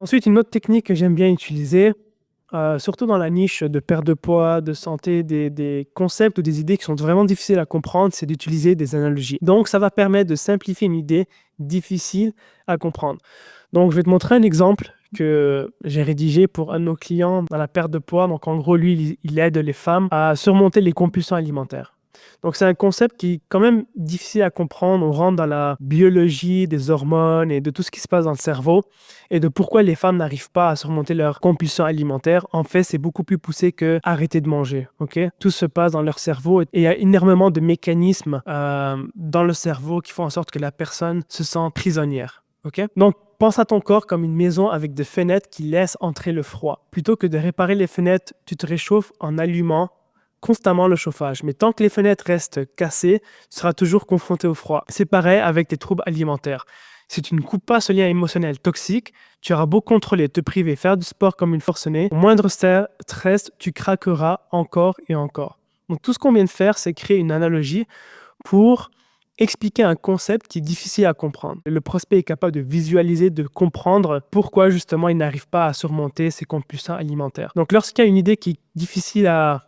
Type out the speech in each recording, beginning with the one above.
Ensuite, une autre technique que j'aime bien utiliser, surtout dans la niche de perte de poids, de santé, des concepts ou des idées qui sont vraiment difficiles à comprendre, c'est d'utiliser des analogies. Donc, ça va permettre de simplifier une idée difficile à comprendre. Donc, je vais te montrer un exemple que j'ai rédigé pour un de nos clients dans la perte de poids. Donc, en gros, lui, il aide les femmes à surmonter les compulsions alimentaires. Donc, c'est un concept qui est quand même difficile à comprendre. On rentre dans la biologie des hormones et de tout ce qui se passe dans le cerveau et de pourquoi les femmes n'arrivent pas à surmonter leurs compulsions alimentaires. En fait, c'est beaucoup plus poussé que arrêter de manger. Ok, tout se passe dans leur cerveau et il y a énormément de mécanismes dans le cerveau qui font en sorte que la personne se sent prisonnière. Ok, donc pense à ton corps comme une maison avec des fenêtres qui laissent entrer le froid. Plutôt que de réparer les fenêtres, tu te réchauffes en allumant constamment le chauffage. Mais tant que les fenêtres restent cassées, tu seras toujours confronté au froid. C'est pareil avec tes troubles alimentaires. Si tu ne coupes pas ce lien émotionnel toxique, tu auras beau contrôler, te priver, faire du sport comme une forcenée, au moindre stress, tu craqueras encore et encore. Donc tout ce qu'on vient de faire, c'est créer une analogie pour expliquer un concept qui est difficile à comprendre. Le prospect est capable de visualiser, de comprendre pourquoi justement il n'arrive pas à surmonter ses compulsions alimentaires. Donc lorsqu'il y a une idée qui est difficile à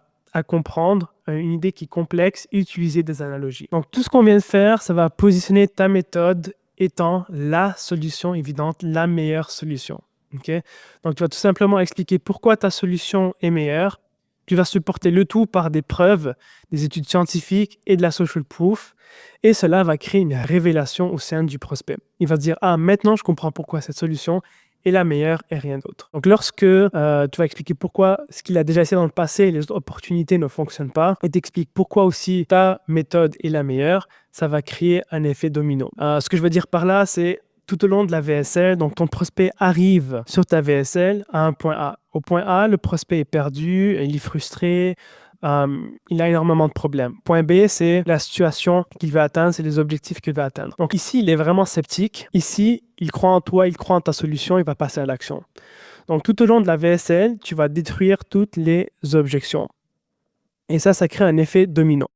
comprendre, une idée qui est complexe, utiliser des analogies. Donc tout ce qu'on vient de faire, ça va positionner ta méthode étant la solution évidente, la meilleure solution. Okay? Donc tu vas tout simplement expliquer pourquoi ta solution est meilleure. Tu vas supporter le tout par des preuves, des études scientifiques et de la social proof. Et cela va créer une révélation au sein du prospect. Il va se dire, ah, maintenant je comprends pourquoi cette solution est la meilleure et rien d'autre. Donc lorsque tu vas expliquer pourquoi ce qu'il a déjà essayé dans le passé et les autres opportunités ne fonctionnent pas, et t'expliques pourquoi aussi ta méthode est la meilleure, ça va créer un effet domino. Ce que je veux dire par là, c'est tout au long de la VSL, donc ton prospect arrive sur ta VSL à un point A. Au point A, le prospect est perdu, il est frustré, il a énormément de problèmes. Point B, c'est la situation qu'il veut atteindre, c'est les objectifs qu'il veut atteindre. Donc ici, il est vraiment sceptique. Ici, il croit en toi, il croit en ta solution, il va passer à l'action. Donc tout au long de la VSL, tu vas détruire toutes les objections. Et ça crée un effet domino.